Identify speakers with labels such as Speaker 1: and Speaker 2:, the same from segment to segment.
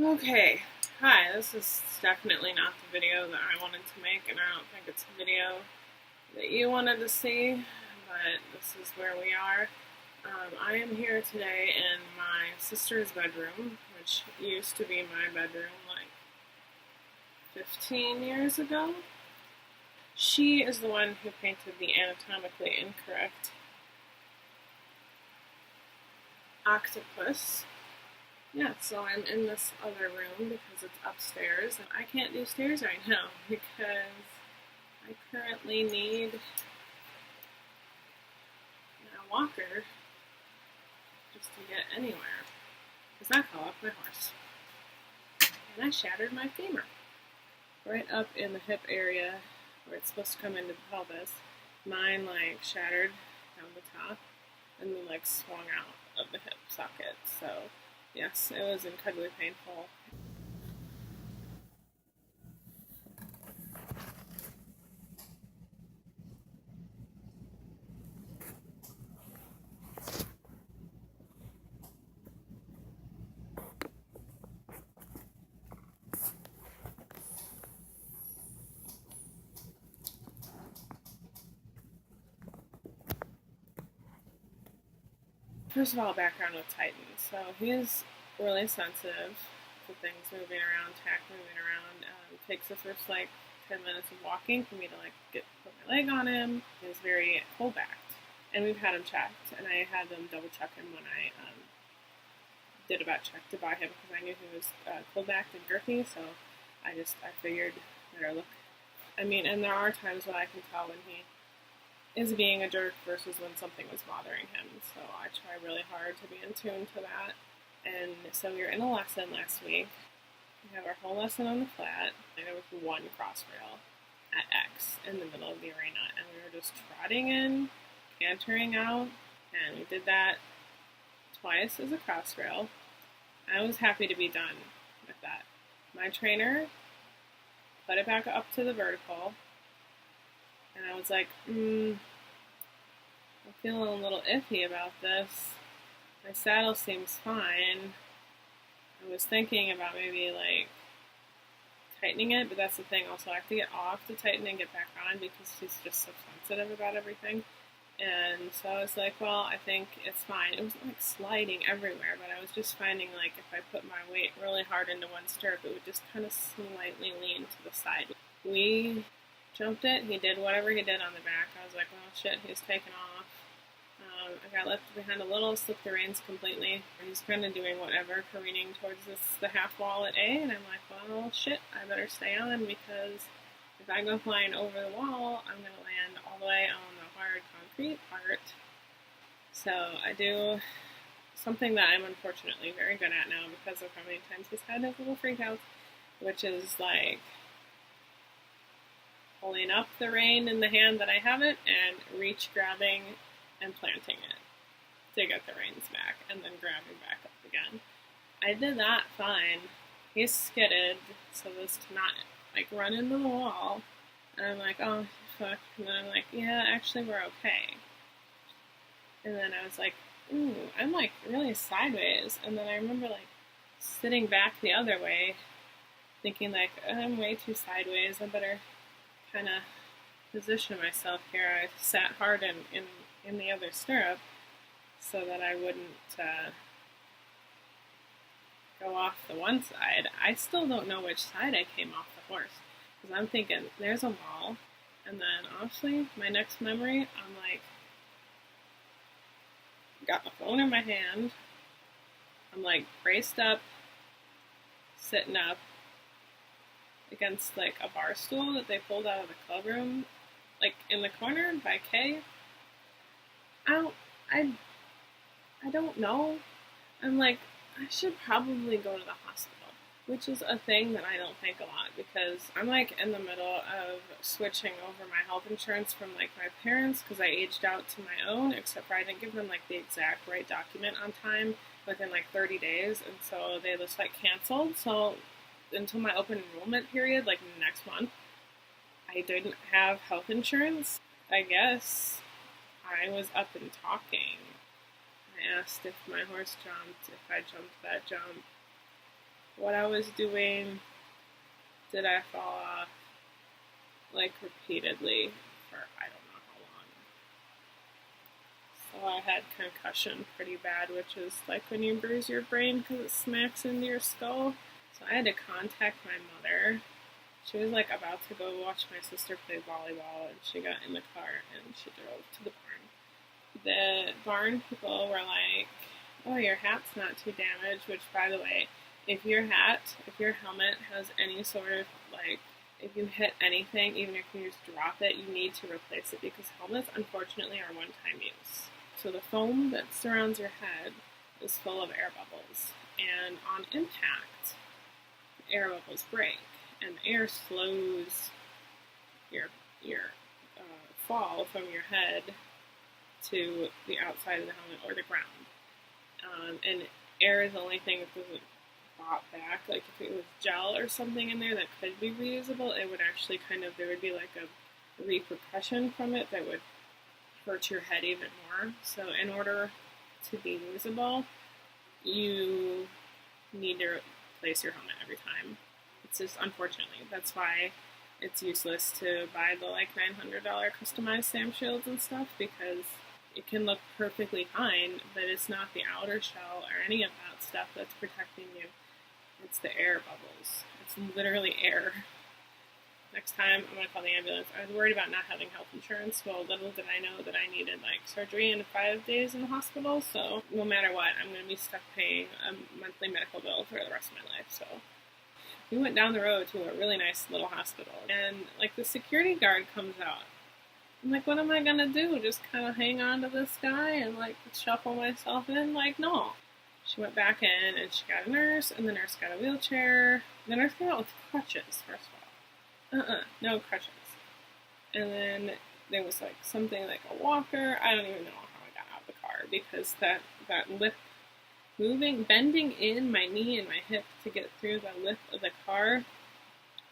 Speaker 1: Okay, hi, this is definitely not the video that I wanted to make, and I don't think it's a video that you wanted to see, but this is where we are. I am here today in my sister's bedroom, which used to be my bedroom like 15 years ago. She is the one who painted the anatomically incorrect octopus. Yeah, so I'm in this other room because it's upstairs, and I can't do stairs right now because I currently need a walker just to get anywhere because I fell off my horse. And I shattered my femur right up in the hip area where it's supposed to come into the pelvis. Mine like shattered down the top and then like swung out of the hip socket. So yes, it was incredibly painful. First of all, background with Titan. So he's really sensitive to things moving around, tack moving around. Takes the first like 10 minutes of walking for me to like put my leg on him. He's very cold backed, and we've had him checked, and I had them double check him when I did a vet check to buy him because I knew he was cold backed and girthy. So I figured better look. I mean, and there are times when I can tell when he is being a jerk versus when something was bothering him. So I try really hard to be in tune to that. And so we were in a lesson last week. We have our whole lesson on the flat, and there was one cross rail at X in the middle of the arena, and we were just trotting in, cantering out, and we did that twice as a cross rail. I was happy to be done with that. My trainer put it back up to the vertical, and I was like, I'm feeling a little iffy about this. My saddle seems fine. I was thinking about maybe like tightening it, but that's the thing. Also, I have to get off to tighten and get back on because he's just so sensitive about everything. And so I was like, well, I think it's fine. It wasn't like sliding everywhere, but I was just finding like if I put my weight really hard into one stirrup, it would just kind of slightly lean to the side. We jumped it. He did whatever he did on the back. I was like, well, shit, he's taken off. I got left behind a little, slipped the reins completely. He's kind of doing whatever, careening towards the half wall at A, and I'm like, well, shit, I better stay on because if I go flying over the wall, I'm going to land all the way on the hard concrete part. So I do something that I'm unfortunately very good at now because of how many times he's had his little freakouts, which is like pulling up the rein in the hand that I have it and reach grabbing and planting it to get the reins back and then grabbing back up again. I did that fine. He's skidded so as to not like run into the wall. And I'm like, oh fuck. And then I'm like, yeah, actually we're okay. And then I was like, ooh, I'm like really sideways. And then I remember like sitting back the other way, thinking like, I'm way too sideways. I better kind of position myself here. I sat hard in the other stirrup so that I wouldn't go off the one side. I still don't know which side I came off the horse because I'm thinking there's a wall, and then honestly, my next memory, I'm like, got my phone in my hand, I'm like braced up, sitting up against like a bar stool that they pulled out of the club room, like in the corner by K. I don't know. I'm like, I should probably go to the hospital, which is a thing that I don't think a lot because I'm like in the middle of switching over my health insurance from like my parents because I aged out to my own, except for I didn't give them like the exact right document on time within like 30 days, and so they just like canceled. So until my open enrollment period, like next month, I didn't have health insurance. I guess I was up and talking. I asked if my horse jumped, if I jumped that jump. what I was doing. Did I fall off like repeatedly for I don't know how long. So I had concussion pretty bad, which is like when you bruise your brain because it smacks into your skull. So I had to contact my mother. She was like about to go watch my sister play volleyball, and she got in the car and she drove to the barn. The barn people were like, "Oh, your hat's not too damaged," which, by the way, if your helmet has any sort of like, if you hit anything, even if you just drop it, you need to replace it because helmets, unfortunately, are one-time use. So the foam that surrounds your head is full of air bubbles, and on impact, air bubbles break, and the air slows your fall from your head to the outside of the helmet or the ground. And air is the only thing that doesn't pop back. Like if it was gel or something in there that could be reusable, it would actually there would be like a repercussion from it that would hurt your head even more. So in order to be usable, you need to replace your helmet every time. It's just, unfortunately, that's why it's useless to buy the like $900 customized SAM shields and stuff, because it can look perfectly fine, but it's not the outer shell or any of that stuff that's protecting you. It's the air bubbles. It's literally air. Next time, I'm going to call the ambulance. I was worried about not having health insurance. Well, little did I know that I needed like surgery and 5 days in the hospital. So no matter what, I'm going to be stuck paying a monthly medical bill for the rest of my life. So we went down the road to a really nice little hospital, and like the security guard comes out. I'm like, what am I going to do? Just kind of hang on to this guy and like shuffle myself in? Like, no. She went back in and she got a nurse, and the nurse got a wheelchair. The nurse came out with crutches, first of all. No crutches. And then there was like something like a walker. I don't even know how I got out of the car, because that lip bending in my knee and my hip to get through the lip of the car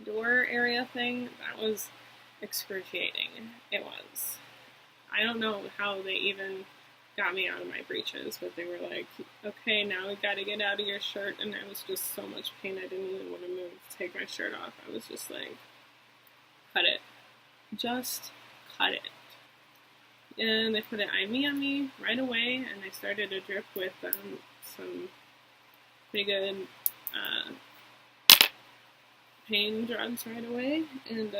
Speaker 1: door area thing, that was excruciating. It was. I don't know how they even got me out of my breeches, but they were like, okay, now we gotta get out of your shirt, and there was just so much pain I didn't even want to move to take my shirt off. I was just like, cut it. Just cut it. And they put an IV on me right away, and they started a drip with some pretty good pain drugs right away, and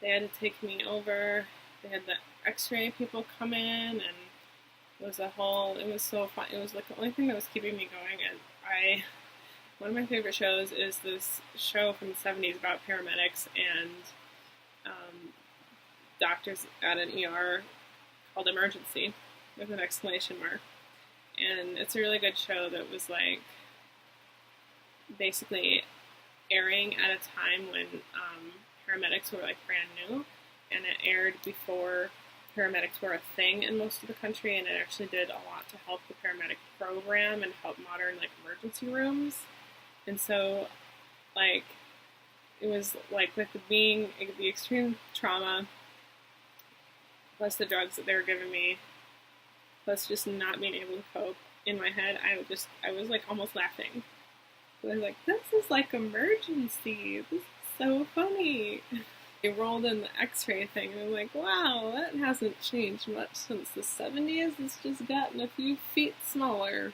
Speaker 1: they had to take me over. They had the x-ray people come in, and it was so fun. It was like the only thing that was keeping me going. And one of my favorite shows is this show from the 70s about paramedics and doctors at an ER called Emergency, with an exclamation mark. And it's a really good show that was like basically airing at a time when paramedics were like brand new, and it aired before paramedics were a thing in most of the country, and it actually did a lot to help the paramedic program and help modern like emergency rooms. And so like it was like with the extreme trauma plus the drugs that they were giving me, plus just not being able to cope, in my head I was like almost laughing. I was like, this is like Emergency. This is so funny. They rolled in the x-ray thing, and I'm like, wow, that hasn't changed much since the 70s. It's just gotten a few feet smaller.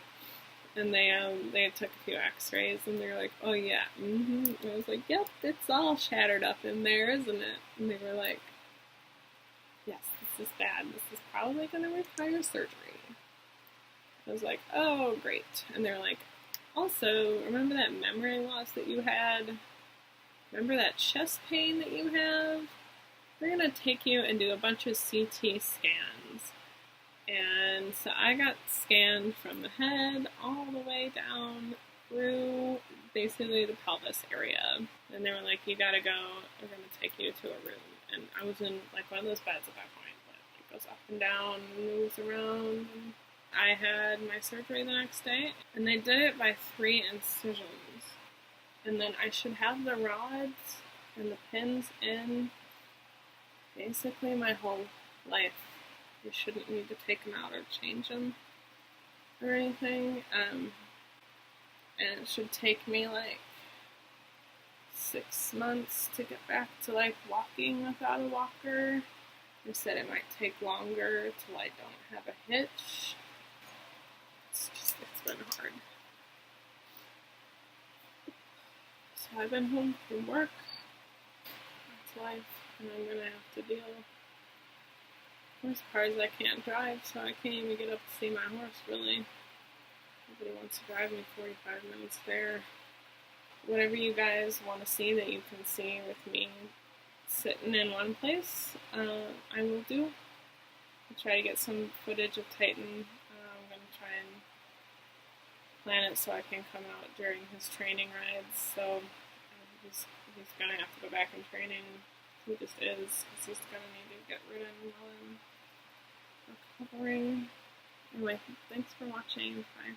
Speaker 1: And they took a few x-rays, and they're like, oh yeah, And I was like, yep, it's all shattered up in there, isn't it? And they were like, yes, this is bad. This is probably going to require surgery. I was like, oh, great. And they're like, also, remember that memory loss that you had? Remember that chest pain that you have? We're going to take you and do a bunch of CT scans. And so I got scanned from the head all the way down through basically the pelvis area. And they were like, you gotta go, we're going to take you to a room. And I was in like one of those beds at that point, but it goes up and down and moves around. And I had my surgery the next day, and they did it by 3 incisions. And then I should have the rods and the pins in basically my whole life. You shouldn't need to take them out or change them or anything. and it should take me like 6 months to get back to like walking without a walker. They said it might take longer till I don't have a hitch. It's been hard. So I've been home from work. That's life, and I'm gonna have to deal. The worst part is I can't drive, so I can't even get up to see my horse, really. Nobody wants to drive me 45 minutes there. Whatever you guys want to see that you can see with me sitting in one place, I will do. I'll try to get some footage of Titan. I'm going to try and plan it so I can come out during his training rides. So he's going to have to go back in training. He just is, because he's going to need to get ridden while I'm recovering. Anyway, thanks for watching. Bye.